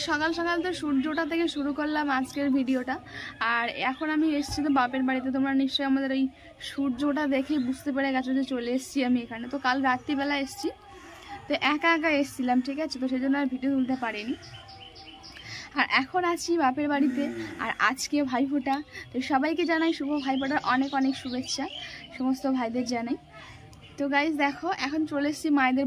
সকাল সকাল তো সূর্যটা থেকে শুরু করলাম আজকের ভিডিওটা। আর এখন আমি এসেছি তো বাপের বাড়িতে। তোমরা নিশ্চয়ই আমাদের এই সূর্যটা দেখে বুঝতে পেরে গেছো যে চলে এসেছি আমি এখানে। তো কাল রাত্রিবেলা এসেছি, তো একা একা এসেছিলাম, ঠিক আছে, তো সেই জন্য আর ভিডিও তুলতে পারিনি। আর এখন আছি বাপের বাড়িতে, আর আজকে ভাইফোঁটা। তো সবাইকে জানাই শুভ ভাইফোঁটার অনেক অনেক শুভেচ্ছা, সমস্ত ভাইদের জানাই। তো গাইজ দেখো, এখন চলে এসেছি মায়েদের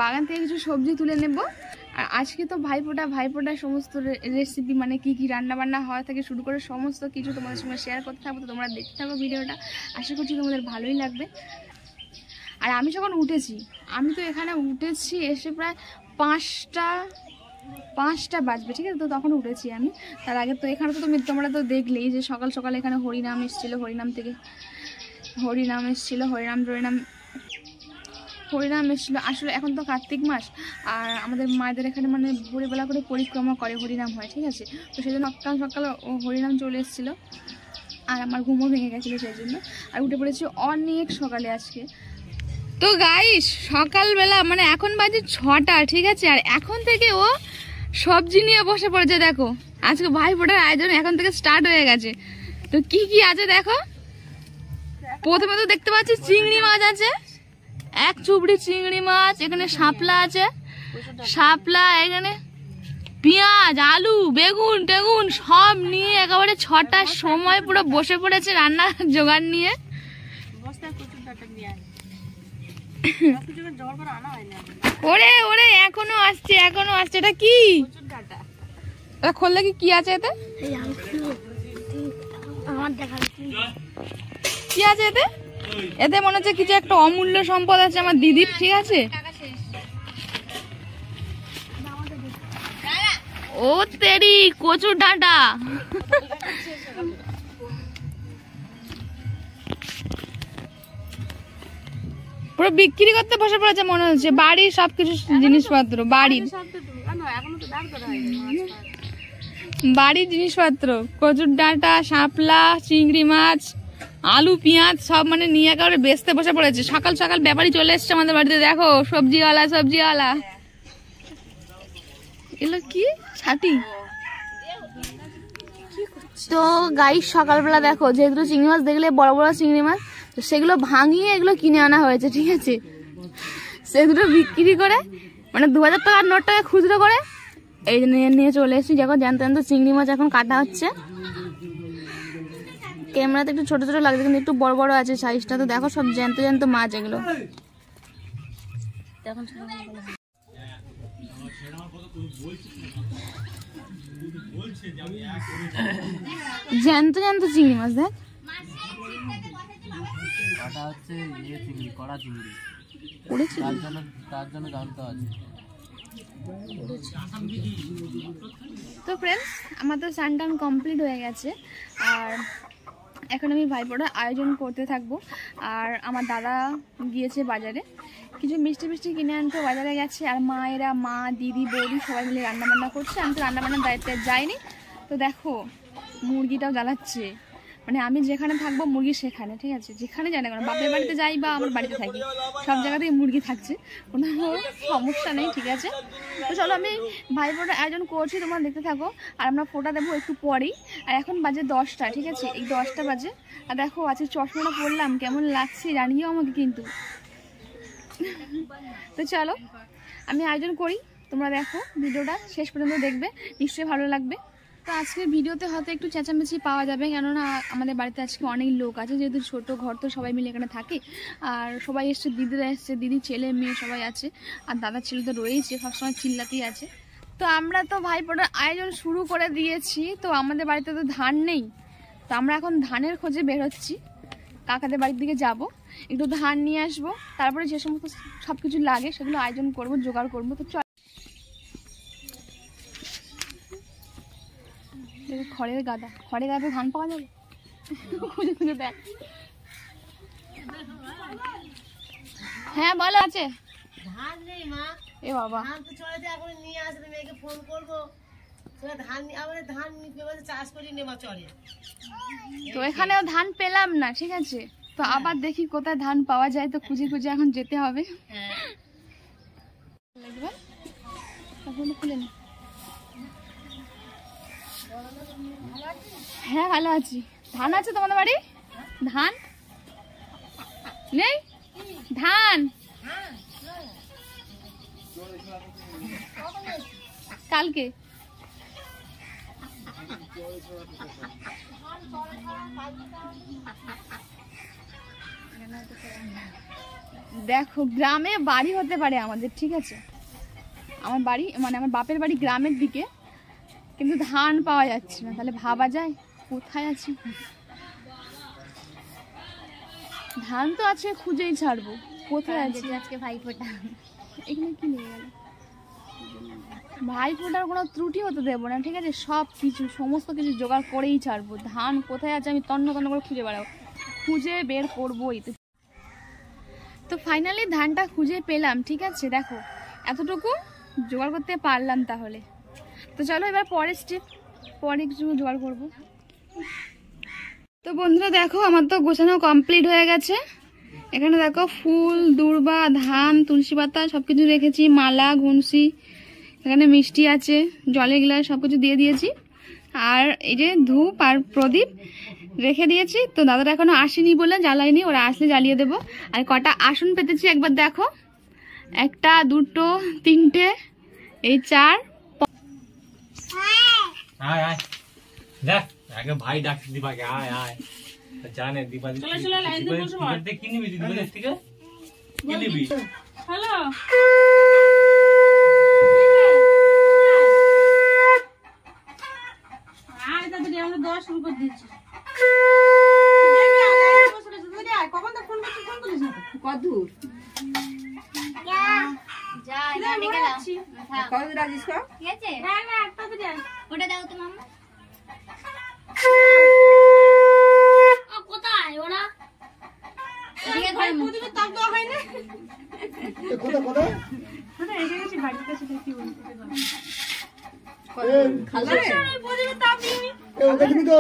বাগান থেকে কিছু সবজি তুলে নেব। আর আজকে তো ভাইফোঁটা সমস্ত রেসিপি, মানে কি কি রান্না বান্না হওয়া থেকে শুরু করে সমস্ত কিছু তোমাদের সঙ্গে শেয়ার করতে থাকবো। তো তোমরা দেখতে থাকো ভিডিওটা, আশা করছি তোমাদের ভালোই লাগবে। আর আমি যখন উঠেছি, আমি তো এখানে উঠেছি এসে প্রায় পাঁচটা বাজবে, ঠিক আছে, তো তখন উঠেছি আমি। তার আগে তো এখানে তো তোমরা তো দেখলেই যে সকাল সকাল এখানে হরিনাম এসেছিলো, হরিনাম এসেছিলো। আসলে এখন তো কার্তিক মাস, আর আমাদের মায়েদের এখানে মানে ভোরবেলা করে পরিক্রমা করে হরিনাম হয়, ঠিক আছে। তো সেই জন্য সকাল সকাল হরিনাম চলে এসেছিলো, আর আমার ঘুমও ভেঙে গেছিলো সেই জন্য। আর উঠে পড়েছি অনেক সকালে আজকে। তো গাইস সকালবেলা মানে এখন বাজে 6টা, ঠিক আছে, আর এখন থেকে ও সবজি নিয়ে বসে পড়েছে। দেখো আজকে ভাইফোঁটার আয়োজন এখন থেকে স্টার্ট হয়ে গেছে। তো কি কি আছে দেখো। প্রথমে তো দেখতে পাচ্ছি চিংড়ি মাছ আছে, এক চুবড়ি চিংড়ি মাছ, এখানে শাপলা আছে, এখানে পেঁয়াজ, আলু, বেগুন টেগুন সব নিয়ে একেবারে 6টার সময় পুরো বসে পড়েছে রান্না জোগাড় নিয়ে। ওরে এখনো আসছে। এটা কি খুললে কি আছে এতে? কি আছে এতে? এতে মনে হচ্ছে কিছু একটা অমূল্য সম্পদ আছে আমার দিদির, ঠিক আছে। ও তেরি কচুর ডাঁটা। পুরো বিক্রি করতে বসে পড়েছে মনে হচ্ছে, বাড়ির সবকিছু জিনিসপত্র, বাড়ির জিনিসপত্র, কচুর ডাঁটা, শাপলা, চিংড়ি মাছ, আলু, পেঁয়াজ সব মানে নিয়ে একেবারে বেচতে বসে পড়েছে। সকাল সকাল ব্যাপারী চলে এসছে আমাদের বাড়িতে। দেখো সবজিওয়ালা এগুলো কি ছাটি। তো গাইস সকালবেলা দেখো, যেহেতু চিংড়ি মাছ দেখলে বড় বড় চিংড়ি মাছ, তো সেগুলো ভাঙিয়ে এগুলো কিনে আনা হয়েছে, ঠিক আছে। সেগুলো বিক্রি করে মানে 2000 টাকার নোটটাকে খুচরো করে এই নিয়ে চলে এসেছি। দেখো জ্যান্ত চিংড়ি মাছ এখন কাটা হচ্ছে। ক্যামেরাতে একটু ছোট ছোট লাগছে, কিন্তু একটু বড় বড় আছে সাইজটা। তো দেখো সব জ্যান্ত মাছ এগুলো। জ্যান্ত চিংড়ি মাছ দেখ। তো ফ্রেন্ডস, আমার তো স্নান টান কমপ্লিট হয়ে গেছে, আর এখন আমি ভাইফোঁটার আয়োজন করতে থাকবো। আর আমার দাদা গিয়েছে বাজারে, কিছু মিষ্টি কিনে আনতে বাজারে গেছে। আর মা, দিদি, বৌদি সবাই মিলে রান্নাবান্না করছে। আমি তো রান্নাবান্নার দায়িত্বে যাইনি। তো দেখো মুরগিটাও জ্বালাচ্ছে, মানে আমি যেখানে থাকবো মুরগি সেখানে, ঠিক আছে, যেখানে যাই না কেন, বাপের বাড়িতে যাই বা আমার বাড়িতে থাকি, সব জায়গাতেই মুরগি থাকছে, কোনো সমস্যা নেই, ঠিক আছে। তো চলো আমি ভাইফোঁটার আয়োজন করছি, তোমরা দেখতে থাকো। আর আমরা ফোঁটা দেবো একটু পরেই। আর এখন বাজে 10টা, ঠিক আছে, এই 10টা বাজে। আর দেখো আজকে চশমাটা পরলাম, কেমন লাগছে জানিও আমাকে কিন্তু। তো চলো আমি আয়োজন করি, তোমরা দেখো ভিডিওটা শেষ পর্যন্ত দেখবে, নিশ্চয়ই ভালো লাগবে। তো আজকের ভিডিওতে হয়তো একটু চেঁচামেচি পাওয়া যাবে, কেননা আমাদের বাড়িতে আজকে অনেক লোক আছে, যেহেতু ছোট ঘর, তো সবাই মিলে এখানে থাকে। আর সবাই এসছে, দিদিরা এসছে, দিদি ছেলে মেয়ে সবাই আছে, আর দাদার ছেলে তো রয়েছে, সবসময় চিল্লাতেই আছে। তো আমরা তো ভাইফোঁটার আয়োজন শুরু করে দিয়েছি। তো আমাদের বাড়িতে তো ধান নেই, তো আমরা এখন ধানের খোঁজে বের হচ্ছি, কাকাদের বাড়ির দিকে যাব, একটু ধান নিয়ে আসবো, তারপরে যে সমস্ত সবকিছু লাগে সেগুলো আয়োজন করব, জোগাড় করবো। তো খড়ের গাদা ধান পাওয়া যাবে, খুঁজে দেখ। হ্যাঁ বলো, আছে ধান নেই মা। এ বাবা, ধান তো চলে যায়, এখন নিয়ে আসলে মেয়েকে ফোন করবো, ধান চাষ করি নেওয়া চলে। তো এখানেও ধান পেলাম না, ঠিক আছে, তো আবার দেখি কোথায় ধান পাওয়া যায়। তো খুঁজে এখন যেতে হবে। খুলে নি হ্যাঁ ভালো আছি। ধান আছে তোমাদের বাড়ি? ধান নেই? ধান কালকে। দেখো গ্রামে বাড়ি হতে পারে আমাদের, ঠিক আছে, আমার বাড়ি মানে আমার বাপের বাড়ি গ্রামের দিকে, কিন্তু ধান পাওয়া যাচ্ছে না। তাহলে ভাবা যায় কোথায় আছি। ধান তো আজকে খুঁজেই ছাড়বো, কোথায় আছে আজকে ভাইফোঁটা। এখানে কি নিয়ে গেল? ভাইফোঁটার কোনো ত্রুটি হতে দেবো না, ঠিক আছে, সব কিছু সমস্ত কিছু জোগাড় করেই ছাড়বো। ধান কোথায় আছে আমি তন্ন তন্ন করে খুঁজে বেড়াবো, খুঁজে বের করবোই। তো ফাইনালি ধানটা খুঁজে পেলাম, ঠিক আছে। দেখো এতটুকু জোগাড় করতে পারলাম। তাহলে তো চলো এবার পরের স্টেপ, পরে কিছু জোগাড় করবো। তো বন্ধুরা দেখো আমার তো গোছানো কমপ্লিট হয়ে গেছে। এখানে দেখো ফুল, দূর্বা, ধান, তুলসী পাতা সব কিছু রেখেছি, মালা, ঘুনসি, এখানে মিষ্টি আছে, জলের গ্লাস সব কিছু দিয়ে দিয়েছি। আর এই যে ধূপ আর প্রদীপ রেখে দিয়েছি। তো দাদারা এখনো আসেনি বলে জ্বালাইনি, ওরা আসলে জ্বালিয়ে দেবো। আর কটা আসন পেতেছি একবার দেখো, 1, 2, 3, এই 4। আগে ভাই ডাকছে দীপাকে, আয় আয় জানে দীপা কি নিবি দীপাদের থেকে? কি নিবি? হ্যালো আয় তাড়াতাড়ি, আমরা 10 শুরু করে দিয়েছি। কখন তো ফোন করছিস, ফোন করিস না কত দূর যা যা নিয়ে গেলাম কত দূর আছিস কো ঠিক আছে? হ্যাঁ না একটা তো দেন, ওটা দাও তো মাম্মা। কোথায় ওরা? এদিকে ভাই প্রদীপের তাপ দেওয়া হয় না। কোথা কোথা না এসে গেছি বাড়িতে, সেটা কি বলতে পারবো। খালা প্রদীপের তাপ দিবি এ ওকে দিবি তো?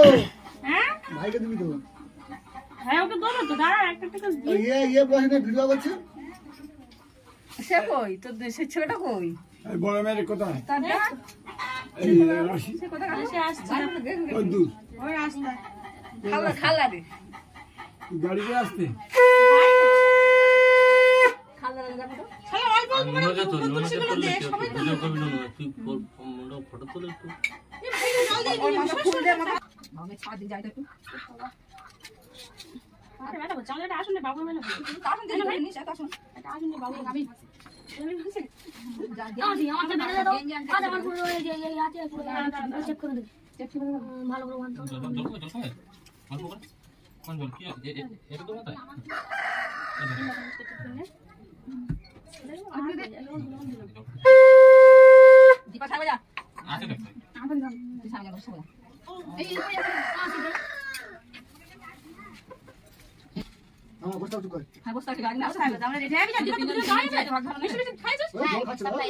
হ্যাঁ ভাইকে দিবি তো? হ্যাঁ ওকে দেবো তো, দাঁড়া একটা একটা দি। ইয়ে বসে ভিডিও করছে সে কই? তো সে ছেলেটা কই? এই বড় মেয়ের কোথায়? তারটা এই রাশি সে কোথা কাছে আসছে? কত দূর? ওই আসছে খালা খালা রে গাড়িতে আসছে খালা লাগা তো শালা অল্প অল্প করে তুলসী গুলো দে, সবাই তো ভিডিও করবি না তুই মুন্ডা ফটো তুলে একটু এই ভাই জলদি ওর মাথা ফুল দে, মাথা আমি ছাড় দি যাই তো একটু। আরে বেটা চল এটা আসুন বাবু মেলে আসুন দে ভাই নিচে আসুন, এটা আসুন বাবু আমি যা দি আমার তো বেটা দাও। আরে আমার পুরো এই যে এই আছে পুরো চেক করে দে, চেক করে ভালো করে বাঁধ দাও। অল্প করে কোন জল কি এটা তো না তাই দীপা ছাড়বে যা আছে দেখ আপন দাও ছাড়বে যা ছাড়বে এই এই আসি দে আমার বস্তা চুক করে হ্যাঁ বস্তা গাড়ি না ছাড়বে আমরা রেডি হয়ে যাই। দীপা তো গাড়ি আছে ভাগ ভালো মিশে খাইছিস? হ্যাঁ সাপ্লাই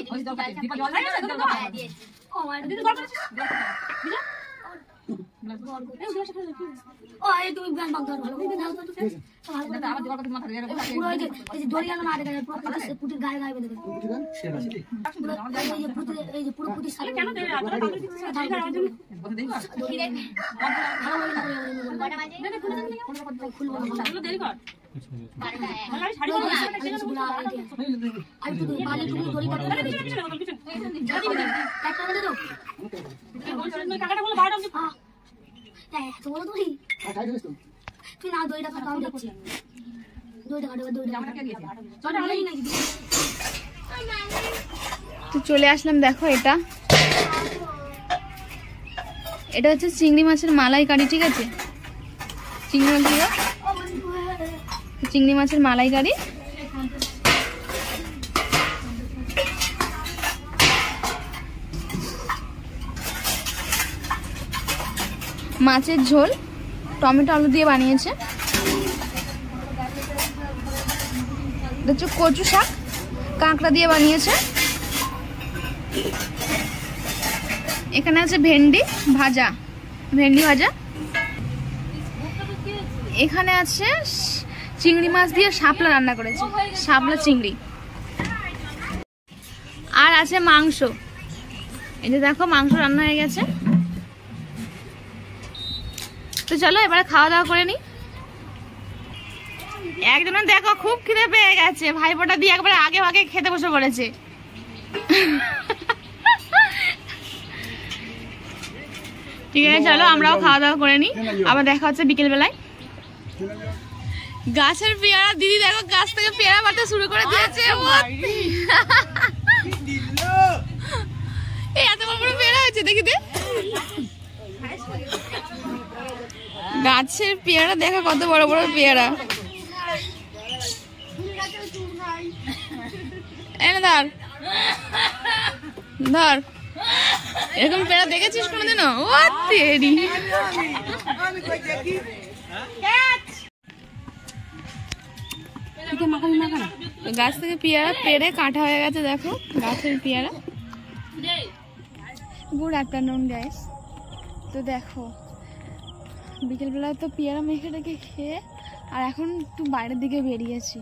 দীপা জল খাইছিস? দাও খাই দিয়েছি। ও আর দিদি গল্প করছিস বুঝা ও এই তুমি ব্যান বাগ ধর ভালো করে দাও তো ঠিক আছে। ভালো আবার দিবা কথা মাথা ধরে বসে পুরো এই যে দড়ি গেল না আরে পুরো পুটির গায়ে গায়ে বেঁধে দেবে পুটির গান সে আছে এই যে পুটি এই যে পুরো পুটি সালে কেন দেবে আপনারা কাউকে কিছু ধার আমার জন্য কথা দেই না দড়ি দেখ ভালো করে বড় বাজে দেখ খুলবো খুলবো দেরি কর ভালো শাড়ি পরে আর তো বালি টুকু দড়ি কাটতে হবে যদি দিবি কাটতে হবে তো এই বলছিস না কাকাটা বলে বাইরে আমি হ্যাঁ তো বলো তুমি তুই না দড়িটা কাটো আমি দেখছি দড়িটা কাটো দড়িটা আমাকে দিয়েছে চল আলাই নাকি তো চলে আসলাম। দেখো এটা এটা হচ্ছে চিংড়ি মাছের মালাইকারি, ঠিক আছে, চিংড়ি মাছের মালাইকারি। মাছের ঝোল টমেটো আলু দিয়ে বানিয়েছে। কচু শাক কাঁকড়া দিয়ে বানিয়েছে। এখানে আছে ভেন্ডি ভাজা, ভেন্ডি ভাজা। এখানে আছে চিংড়ি মাছ দিয়ে শাপলা রান্না করেছে, শাপলা চিংড়ি। আর আছে মাংস, এই যে দেখো মাংস রান্না হয়ে গেছে। তো চলো এবারে খাওয়া দাওয়া করে নি। একজনের দেখো খুব খিদে পেয়ে গেছে, ভাইপোটা দিয়ে একবারে আগে আগে খেতে বসে পড়েছে। ঠিক আছে চলো আমরাও খাওয়া দাওয়া করে নি, আবার দেখা হচ্ছে বিকেল বেলায়। গাছের পেয়ারা দিদি দেখো গাছ থেকে পেয়ারা পাড়তে শুরু করে দিয়েছে। এই এত বড় বড় পেয়ারা হয়েছে দেখিতে, গাছের পেয়ারা দেখো কত বড় বড় পেয়ারা। এনে ধর ধর, এরকম পেয়ারা দেখেছিস কোনোদিনও? ও তেরি, গাছ থেকে পেয়ারা পেড়ে কাটা হয়ে গেছে দেখো গাছের পেয়ারা। Good afternoon guys. তো দেখো বিকেলবেলায় তো পেয়ারা মেখে রেখে খেয়ে আর এখন একটু বাইরের দিকে বেরিয়েছি,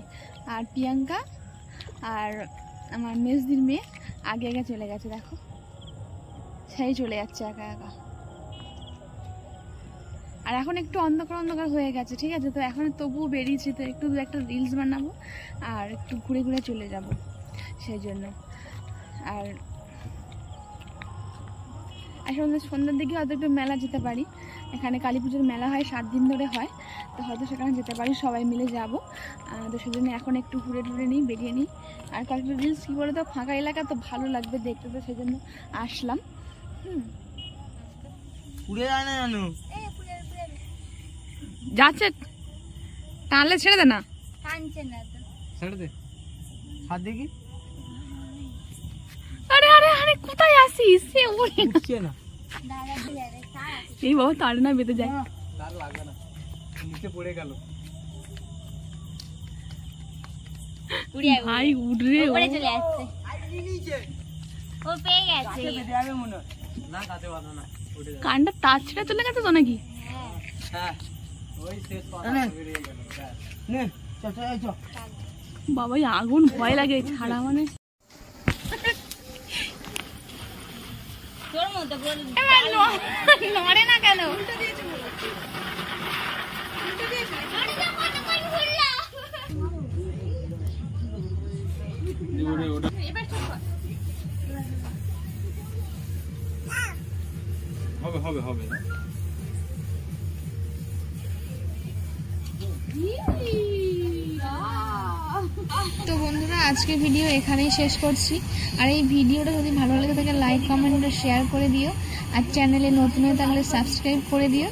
আর প্রিয়াঙ্কা আর আমার মেজদির মেয়ে আগে আগে চলে গেছে দেখো, সেই চলে যাচ্ছে একা একা। আর এখন একটু অন্ধকার অন্ধকার হয়ে গেছে, ঠিক আছে, তো এখন তবুও বেরিয়েছি, তো একটু একটা রিলস বানাবো আর একটু ঘুরে ঘুরে চলে যাব সেই জন্য। আর সন্ধ্যার দিকে হয়তো একটু মেলা যেতে পারি, এখানে কালী পুজোর মেলা হয় 7 দিন ধরে হয়, তো হয়তো সেখানে যেতে পারি, সবাই মিলে যাব। তো সেজন্য এখন একটু ঘুরে টুরে নিই, বেরিয়ে নিই। আর কয়েকটা রিলস কী বলে তো ফাঁকা এলাকা তো ভালো লাগবে দেখতে, তো সেই জন্য আসলাম। যাচ্ছে টানলে ছেড়ে দে না, ছেড়ে দে হাত দেখি। আরে আরে আরে কোথায় আসিস? সে উড়ে না, এই বাবা তার না বেঁধে যায়, তার লাগবে না, নিচে পড়ে গেল ভাই, উড়ে উপরে চলে আসছে, ও পেয়ে গেছে। বেঁধে যাবে মনে হয় না, কাছে বাঁধা না, কানটা তার ছেড়ে চলে গেছে তো নাকি? হ্যাঁ ওই শেষ কথা বেরিয়ে গেল। নে চল চল চল বাবা, আগুন ভয় লাগে ছাড়া মানে। তোর মতো নড়ে না কেন? হবে হবে হবে। তো বন্ধুরা আজকে ভিডিও এখানেই শেষ করছি, আর এই ভিডিওটা যদি ভালো লাগে থাকে লাইক কমেন্ট শেয়ার করে দিও, আর চ্যানেলে নতুন হয়ে থাকলে সাবস্ক্রাইব করে দিও।